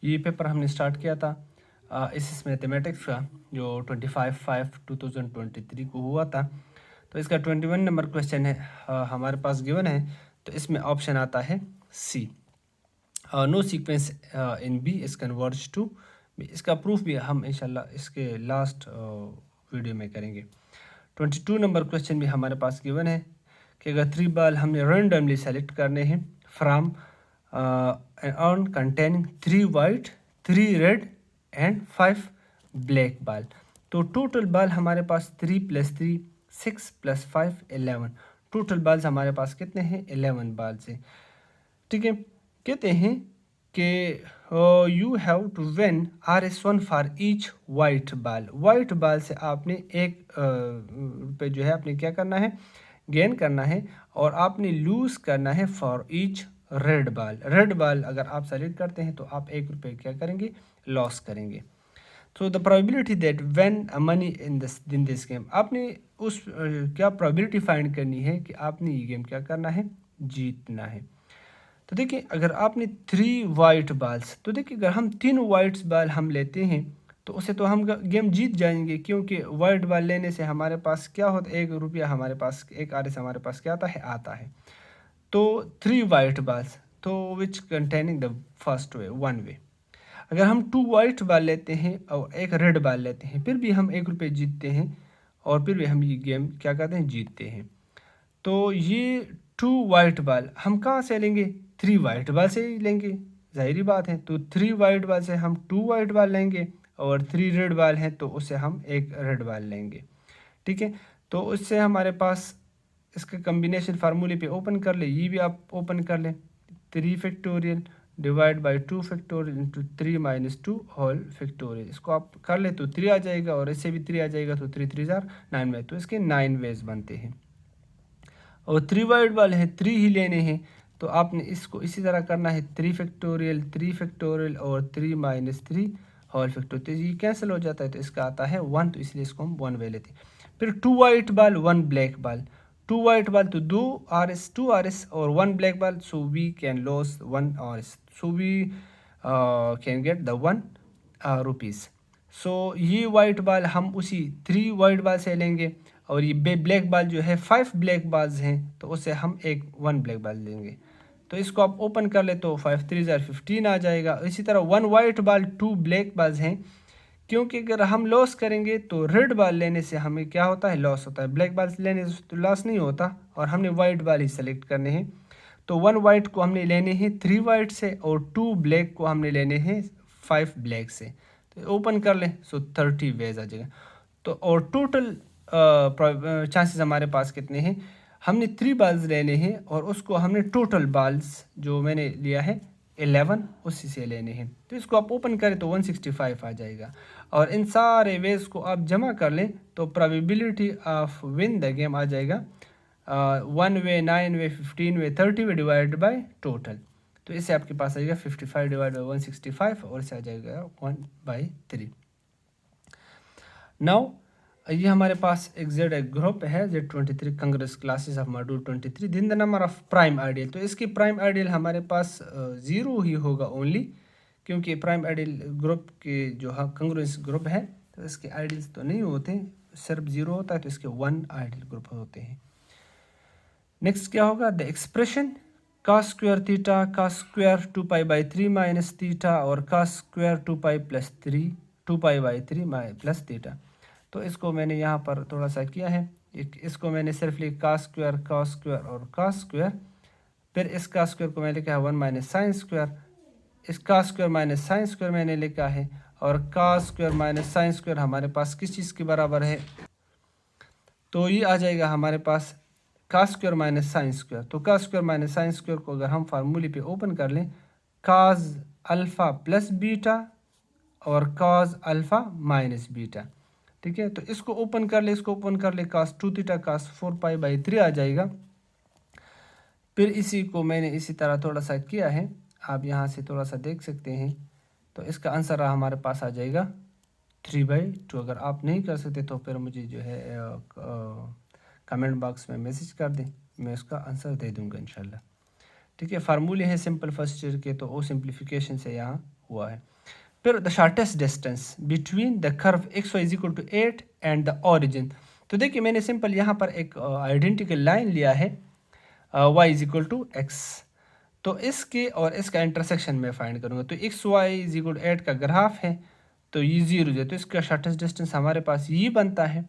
ये पेपर हमने स्टार्ट किया था इस मैथमेटिक्स का, जो 25/5/2023 को हुआ था। तो इसका 21 नंबर क्वेश्चन है हमारे पास गिवन है। तो इसमें ऑप्शन आता है C, no sequence in B is converge to B. इसका प्रूफ भी हम इंशाल्लाह इसके लास्ट वीडियो में करेंगे। 22 नंबर क्वेश्चन भी हमारे पास गिवन है कि अगर 3 बॉल हमने रैंडमली सेलेक्ट करने हैं from on containing 3 white 3 red and 5 black ball, तो टोटल बॉल हमारे पास 3 + 3 6 + 5 11। टोटल बॉल्स हमारे पास कितने हैं? 11 बॉल्स हैं। ठीक है, कहते हैं कि you have to win RS1 for each white ball. White ball से आपने एक रुपये जो है आपने क्या करना है? गेन करना है, और आपने लूज करना है for each red ball. Red ball अगर आप सेलेक्ट करते हैं तो आप 1 रुपये क्या करेंगे? लॉस करेंगे। तो the probability that when money in this game, आपने उस क्या प्रोबेबिलिटी फाइंड करनी है कि आपने ये गेम क्या करना है? जीतना है। तो देखिए अगर आपने 3 वाइट बॉल्स, तो देखिए अगर हम 3 वाइट बॉल हम लेते हैं तो उसे तो हम गेम जीत जाएंगे, क्योंकि वाइट बॉल लेने से हमारे पास क्या होता है? 1 रुपया हमारे पास, 1 RS हमारे पास क्या आता है। तो 3 वाइट बॉल्स, तो विच कंटेनिंग द फर्स्ट वे 1 वे। अगर हम 2 वाइट बॉल लेते हैं और 1 रेड बॉल लेते हैं, फिर भी हम 1 रुपये जीतते हैं, और फिर भी हम ये गेम क्या करते हैं? जीतते हैं। तो ये 2 वाइट बॉल हम कहाँ से लेंगे? 3 वाइट बॉल से ही लेंगे, ज़ाहिरी बात है। तो 3 वाइट बॉल से हम 2 वाइट बॉल लेंगे, और 3 रेड बॉल हैं तो उससे हम 1 रेड बॉल लेंगे। ठीक है, तो उससे हमारे पास इसका कम्बिनेशन फार्मूले पे ओपन कर ले, ये भी आप ओपन कर लें। 3 factorial divide by 2 factorial into 3 - 2 whole factorial, इसको आप कर ले तो 3 आ जाएगा, और इससे भी 3 आ जाएगा, तो 3 3 जार 9 वे, तो इसके 9 वेज बनते हैं। और 3 वाइट बॉल है, 3 ही लेने हैं, तो आपने इसको इसी तरह करना है। 3 फैक्टोरियल 3 फैक्टोरियल और 3 - 3 होल फैक्टोरियल, तो ये कैंसिल हो जाता है, तो इसका आता है 1, तो इसलिए इसको हम 1 वे लेते हैं। फिर 2 white ball 1 black ball, 2 white ball तो 2 RS 2 RS और 1 black ball, so we can loss 1 RS, so we can get the 1 rupees. So ये वाइट बॉल हम उसी 3 वाइट बॉल से लेंगे, और ये ब्लैक बॉल जो है 5 ब्लैक बॉल्स हैं, तो उससे हम 1 ब्लैक बॉल लेंगे। तो इसको आप ओपन कर ले तो 5 3 जार 15 आ जाएगा। इसी तरह 1 वाइट बॉल 2 ब्लैक बॉल्स हैं, क्योंकि अगर हम लॉस करेंगे तो रेड बॉल लेने से हमें क्या होता है? लॉस होता है। ब्लैक बॉल लेने से तो लॉस नहीं होता, और हमने वाइट बॉल ही सेलेक्ट करने हैं। तो 1 वाइट को हमने लेने हैं 3 वाइट से, और 2 ब्लैक को हमने लेने हैं 5 ब्लैक से। तो ओपन कर लें, सो 30 वेज आ जाएगा। तो और टोटल चांसेस हमारे पास कितने हैं? हमने 3 बॉल्स लेने हैं, और उसको हमने टोटल बॉल्स जो मैंने लिया है 11 उसी से लेने हैं। तो इसको आप ओपन करें तो 165 आ जाएगा, और इन सारे वेज को आप जमा कर लें तो probability of win the game आ जाएगा 1 वे 9 वे 15 वे 30 वे डिवाइड बाय टोटल। तो इससे आपके पास आ जाएगा 55 डिवाइड बाई 165, और इससे आ जाएगा 1/3। नाउ ये हमारे पास एक ग्रुप है Z23 Congress classes of module 23 दिन the number of prime ideal. तो इसकी प्राइम आइडियल हमारे पास 0 ही होगा ओनली, क्योंकि प्राइम आइडियल ग्रुप के जो कांग्रेस ग्रुप है तो इसके आइडियल्स तो नहीं होते, सिर्फ 0 होता है, तो इसके 1 आइडियल ग्रुप होते हैं। नेक्स्ट क्या होगा? The expression cos square theta cos square 2π/3 minus theta और cos स्क्वायर 2π/3 प्लस थीटा। तो इसको मैंने यहाँ पर थोड़ा सा किया है, इसको मैंने सिर्फ लिखा cos स्क्वायर और cos स्क्वायर, फिर इस cos स्क्वायर को मैंने लिखा है 1 माइनस साइन स्क्वायर, इस cos square minus sine square मैंने लिखा है, और cos square minus sine square हमारे पास किस चीज़ के बराबर है? तो ये आ जाएगा हमारे पास cos square minus sine square. तो cos square minus sine square को अगर हम फार्मूले पे ओपन कर लें, cos अल्फ़ा प्लस बीटा और cos अल्फ़ा माइनस बीटा। ठीक है, तो इसको ओपन कर ले, इसको ओपन कर ले, cos 2 थीटा cos 4π/3 आ जाएगा। फिर इसी को मैंने इसी तरह थोड़ा सा किया है, आप यहाँ से थोड़ा सा देख सकते हैं। तो इसका आंसर हमारे पास आ जाएगा 3/2। अगर आप नहीं कर सकते तो फिर मुझे जो है कमेंट बॉक्स में मैसेज कर दें, मैं उसका आंसर दे दूंगा इंशाल्लाह। ठीक है, फार्मूले हैं सिंपल फर्स्ट ईयर के, तो वो सिंप्लीफिकेशन से यहाँ हुआ है। फिर the shortest distance between the curve X Y is equal to 8 and the origin. तो देखिए मैंने सिंपल यहाँ पर एक आइडेंटिकल लाइन लिया है Y is equal to X, तो इसके और इसका इंटरसेक्शन में फाइंड करूँगा। तो X Y is equal to 8 का ग्राफ है, तो ये 0 है, तो इसका शॉर्टेस्ट डिस्टेंस हमारे पास ये बनता है।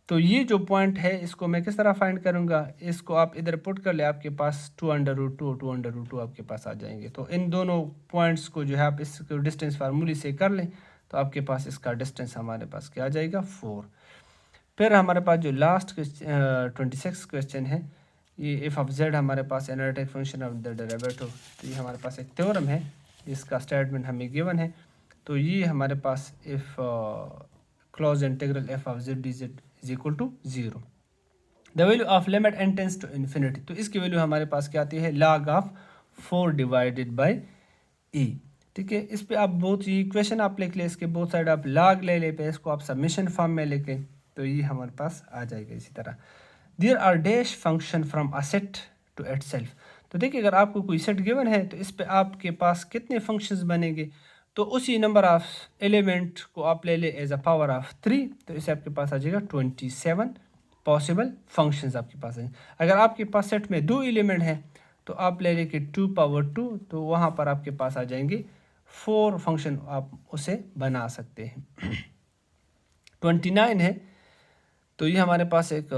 तो ये जो पॉइंट है इसको मैं किस तरह फाइंड करूँगा, इसको आप इधर पुट कर ले, आपके पास 2√2 आपके पास आ जाएंगे। तो इन दोनों पॉइंट्स को जो है आप इसको डिस्टेंस फार्मूले से कर लें, तो आपके पास इसका डिस्टेंस हमारे पास क्या आ जाएगा 4। फिर हमारे पास जो लास्ट 26 क्वेश्चन है, ये एफ ऑफ जेड हमारे पास analytic function of the derivative. तो ये हमारे पास एक थ्योरम है जिसका स्टेटमेंट हमें गिवन है। तो ये हमारे पास if close integral F of Z D Z is equal to 0, the value of limit N tends to infinity. तो इसकी वैल्यू हमारे पास क्या आती है, log of 4 divided by E. ठीक है, इस पे आप बहुत ये इक्वेशन आप लिख ले, इसके बहुत साइड आप log ले ले पे, इसको आप सबमिशन फॉर्म में लेके, तो ये हमारे पास आ जाएगा। इसी तरह there are dash function from a set to itself. तो देखिए अगर आपको कोई सेट गिवन है तो इस पे आपके पास कितने फंक्शंस बनेंगे, तो उसी नंबर ऑफ एलिमेंट को आप ले ले एज अ पावर ऑफ 3, तो इससे आपके पास आ जाएगा 27 पॉसिबल फंक्शंस आपके पास हैं। अगर आपके पास सेट में 2 एलिमेंट हैं तो आप ले लें कि 2 पावर 2, तो वहाँ पर आपके पास आ जाएंगे 4 फंक्शन, आप उसे बना सकते हैं। 29 है, तो ये हमारे पास एक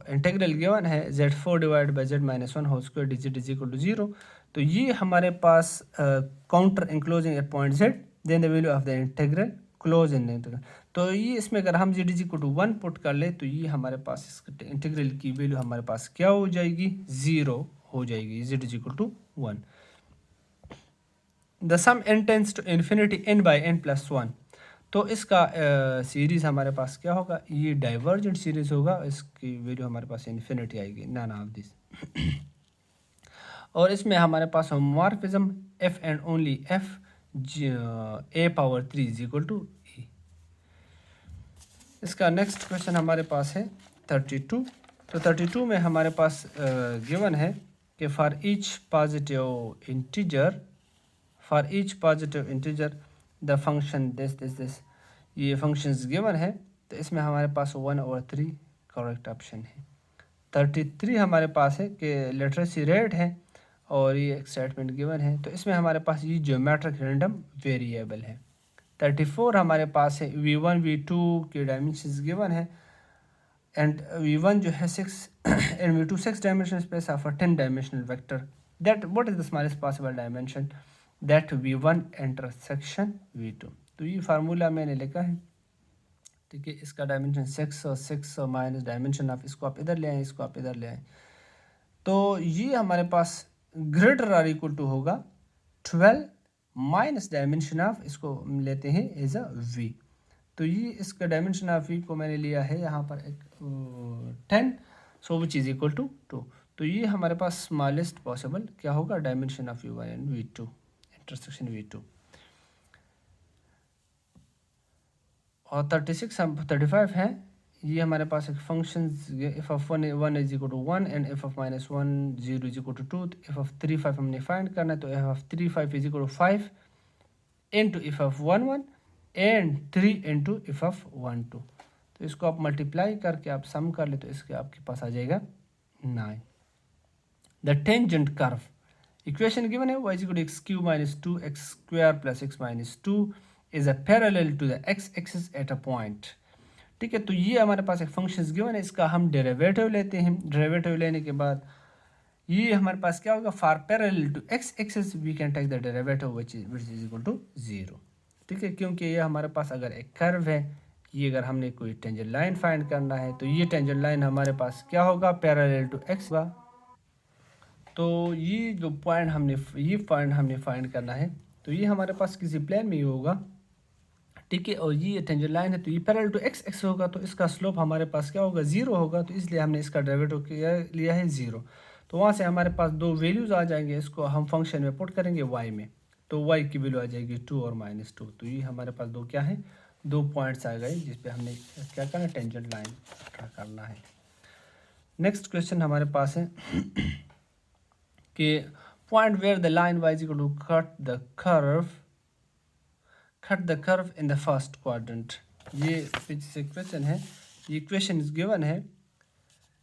इंटीग्रल गिवन है z4 divide by z minus 1 whole square D Z is equal to 0। तो ये हमारे पास counter enclosing at point z, then the value of the integral close in integral. तो ये इसमें अगर हम z is equal to 1 put कर ले, तो ये हमारे पास इस इंटीग्रल की वैल्यू हमारे पास क्या हो जाएगी, 0 हो जाएगी, z is equal to 1। The sum n tends to infinity n by n plus 1। तो इसका सीरीज़ हमारे पास क्या होगा, ये डाइवर्जेंट सीरीज़ होगा, इसकी वैल्यू हमारे पास इन्फिनिटी आएगी, नन ऑफ दिस। और इसमें हमारे पास homomorphism F and only F a power 3 is equal to E. इसका नेक्स्ट क्वेश्चन हमारे पास है 32। तो 32 में हमारे पास गिवन है कि for each positive integer the function this ये फंक्शंस गिवन है। तो इसमें हमारे पास 1/3 करेक्ट ऑप्शन है। 33 हमारे पास है कि लिटरेसी रेट है और ये एक स्टेटमेंट गिवन है, तो इसमें हमारे पास ये ज्योमेट्रिक रैंडम वेरिएबल है। 34 हमारे पास है v1 v2 के डायमेंशंस गिवन है, एंड v1 जो है 6 and v2 6 dimensional space of a 10 dimensional vector, that what is the smallest possible dimension that v1 intersection v2। तो ये फार्मूला मैंने लिखा है, ठीक है। इसका डायमेंशन 6 और माइनस डायमेंशन ऑफ, इसको आप इधर ले आएँ, इसको आप इधर ले आएँ, तो ये हमारे पास ग्रेटर आर इक्वल टू होगा 12 माइनस डायमेंशन ऑफ, इसको लेते हैं एज अ v। तो ये इसका डायमेंशन ऑफ v को मैंने लिया है यहाँ पर एक 10, सो विच इज इक्वल टू 2। तो ये हमारे पास स्मॉलेस्ट पॉसिबल क्या होगा, dimension of v1 and v2 intersection v2। और 35 है, ये हमारे पास एक function F of 1 is equal to 1 and F of minus 1 0 is equal to 2। तो एफ ऑफ 3 5 हमने फाइंड करना है, तो F of 3 5 is equal to 5 into F of 1 1 and 3 into F of 1 2। तो इसको आप मल्टीप्लाई करके आप सम कर ले, तो इसके आपके पास आ जाएगा 9। The tangent curve equation given है y is equal to X cube minus 2x square plus x minus 2 is a parallel to the x axis at a point. ठीक है, तो ये हमारे पास एक फंक्शन गिवन है, इसका हम डेरिवेटिव लेते हैं। डेरिवेटिव लेने के बाद ये हमारे पास क्या होगा, for parallel to x axis we can take the derivative which is equal to 0। ठीक है, क्योंकि ये हमारे पास अगर एक कर्व है, ये अगर हमने कोई टेंजेंट लाइन फाइंड करना है, तो ये टेंजेंट लाइन हमारे पास क्या होगा, पैरेलल टू x होगा। तो ये जो पॉइंट हमने फाइंड करना है, तो ये हमारे पास किसी प्लेन में ही होगा, ठीक है। और ये टेंजेंट लाइन है, तो ये पैरेलल टू x एक्स होगा, तो इसका स्लोप हमारे पास क्या होगा, 0 होगा। तो इसलिए हमने इसका डेरिवेटिव लिया है 0। तो वहाँ से हमारे पास 2 वैल्यूज़ आ जाएंगे, इसको हम फंक्शन में पुट करेंगे y में, तो y की वैल्यू आ जाएगी 2 और माइनस 2। तो ये हमारे पास 2 क्या है, 2 पॉइंट्स आ गए जिस पे हमने क्या करना है, टेंजेंट लाइन ड्रा करना है। नेक्स्ट क्वेश्चन हमारे पास है कि point where the line y is equal to cut the curve cut the curve in the first quadrant. ये पीछे से क्वेश्चन है, ये क्वेश्चन इस गिवन है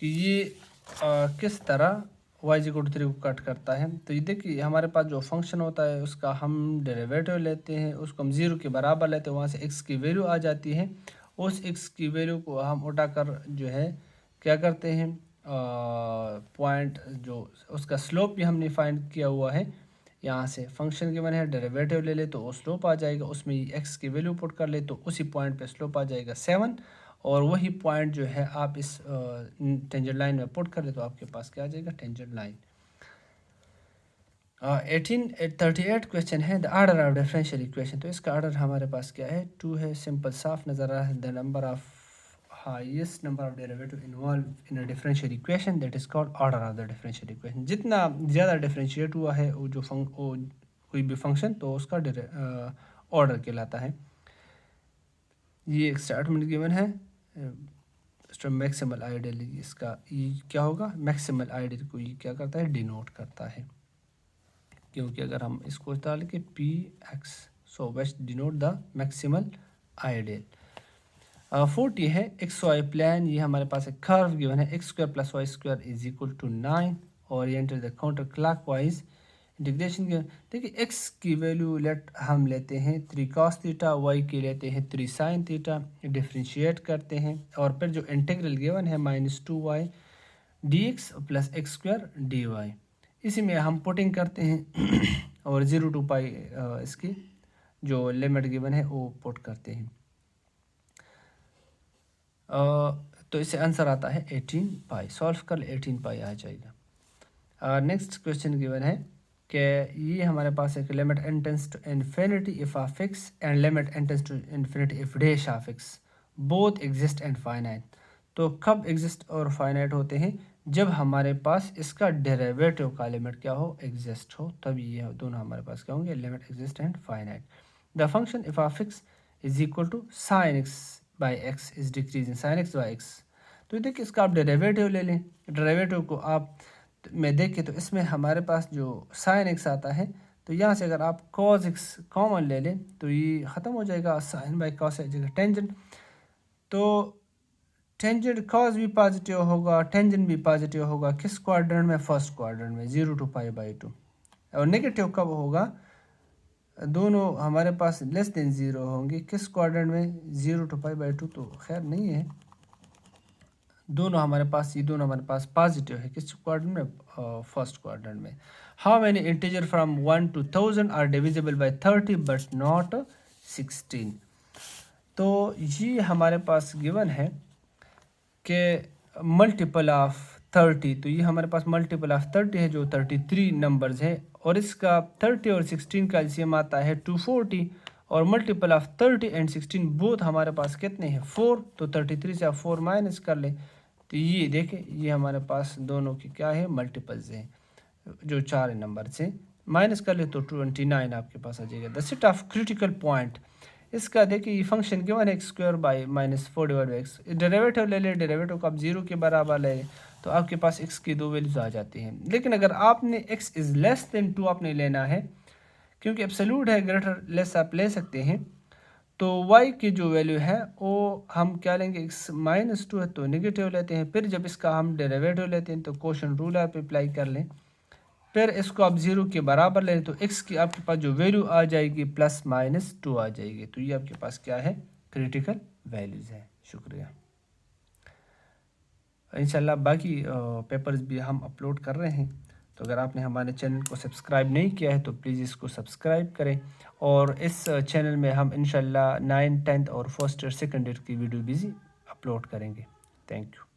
कि ये किस तरह y = 3 को कट करता है। तो ये देखिए हमारे पास जो फंक्शन होता है उसका हम डेरिवेटिव लेते हैं, उसको हम 0 के बराबर लेते हैं, वहाँ से x की वैल्यू आ जाती है। उस x की वैल्यू को हम उठाकर जो है क्या करते हैं, पॉइंट जो उसका स्लोप भी हमने फाइंड किया हुआ है, यहाँ से फंक्शन गिवन है, डेरिवेटिव ले ले तो वो स्लोप आ जाएगा, उसमें x की वैल्यू पुट कर ले तो उसी पॉइंट पे स्लोप आ जाएगा 7, और वही पॉइंट जो है आप इस टेंजेंट लाइन में पुट कर ले तो आपके पास क्या आ जाएगा, टेंजेंट लाइन। 38 क्वेश्चन है, the order of differential equation. तो इसका ऑर्डर हमारे पास क्या है, 2 है, सिंपल साफ नज़र आ रहा है। The number of highest number of derivative involve in a differential equation that is called order of the differential equation. जितना ज़्यादा डिफरेंशिएट हुआ है वो जो कोई भी फंक्शन, तो उसका ऑर्डर कहलाता है। ये एक स्टेटमेंट गिवन है, मैक्सिमल आइडियल, इसका ये क्या होगा, मैक्सिमल आइडियल को ये क्या करता है, डिनोट करता है, क्योंकि अगर हम इसको डाल के P x, so west denote the maximal ideal. 40 है, एक्स वाई प्लान, ये हमारे पास एक कर्व गिवन है, x² + y² = 9, oriented the counter clockwise, integration के देखिए x की वैल्यू लेट हम लेते हैं 3 cos थीटा, y की लेते हैं 3 sin थीटा, डिफ्रेंशिएट करते हैं, और फिर जो इंटीग्रल गिवन है -2y dx + x² dy, इसी में हम पुटिंग करते हैं और 0 to पाई इसकी जो लिमिट गिवन है वो पुट करते हैं। तो इससे आंसर आता है 18 पाई। सॉल्व कर 18 पाई आ जाएगा। नेक्स्ट क्वेश्चन गिवन है कि ये हमारे पास एक limit n tends to infinity f of x and limit n tends to infinity f dash of x both exist and finite. तो कब एग्जिस्ट और फाइनाइट होते हैं, जब हमारे पास इसका डेरिवेटिव का लिमिट क्या हो, एग्जिस्ट हो, तभी ये दोनों हमारे पास क्या होंगे, limit exist and finite. The function f of x is equal to sin x by x is decreasing sin x by x। तो देखिए इसका आप डेरिवेटिव ले लें, डेरिवेटिव को आप में देखें तो इसमें हमारे पास जो sin x आता है, तो यहाँ से अगर आप cos x कॉमन ले लें तो ये ख़त्म हो जाएगा, sin by cos आ जाएगा टेंजेंट। तो टेंजेंट cos भी पॉजिटिव होगा, टेंजेंट भी पॉजिटिव होगा, किस क्वाड्रेंट में, फर्स्ट क्वाड्रेंट में, 0 to π/2। और नेगेटिव कब होगा, दोनों हमारे पास लेस देन 0 होंगे, किस क्वाड्रेंट में, 0 to π/2 तो खैर नहीं है, दोनों हमारे पास, ये दोनों हमारे पास पॉजिटिव है, किस क्वाड्रेंट में, फर्स्ट क्वाड्रेंट में। How many integer from 1 to 1000 are divisible by 30 but not 16। तो ये हमारे पास गिवन है कि मल्टीपल ऑफ 30, तो ये हमारे पास मल्टीपल ऑफ 30 है जो 33 नंबर्स है, और इसका 30 और 16 का एलसीएम आता है 240, और मल्टीपल ऑफ 30 एंड 16 बोथ हमारे पास कितने हैं, 4। तो 33 से आप 4 माइनस कर लें तो ये देखें, ये हमारे पास दोनों की क्या है, मल्टीपल्स हैं, जो 4 नंबर से माइनस कर ले तो 29 आपके पास आ जाएगा। The set of critical point, इसका देखिए ये फंक्शन गिवन है x² by -4/x, डेरिवेटिव ले ले, डेरिवेटिव को आप 0 के बराबर ले तो आपके पास x की 2 वैल्यूज आ जाती हैं। लेकिन अगर आपने x इज़ लेस देन 2 आपने लेना है, क्योंकि एब्सोल्यूट है, ग्रेटर लेस आप ले सकते हैं, तो y की जो वैल्यू है वो हम क्या लेंगे, x -2 है तो नेगेटिव लेते हैं, फिर जब इसका हम डेरिवेटिव लेते हैं तो क्वोशंट रूल आप अप्लाई कर लें, फिर इसको आप 0 के बराबर लें तो x की आपके पास जो वैल्यू आ जाएगी +-2 आ जाएगी। तो ये आपके पास क्या है, क्रिटिकल वैल्यूज़ है। शुक्रिया। इंशाल्लाह बाकी पेपर्स भी हम अपलोड कर रहे हैं, तो अगर आपने हमारे चैनल को सब्सक्राइब नहीं किया है तो प्लीज़ इसको सब्सक्राइब करें, और इस चैनल में हम इंशाल्लाह 9th 10th और फर्स्ट ईयर सेकंड ईयर की वीडियो भी अपलोड करेंगे। Thank you.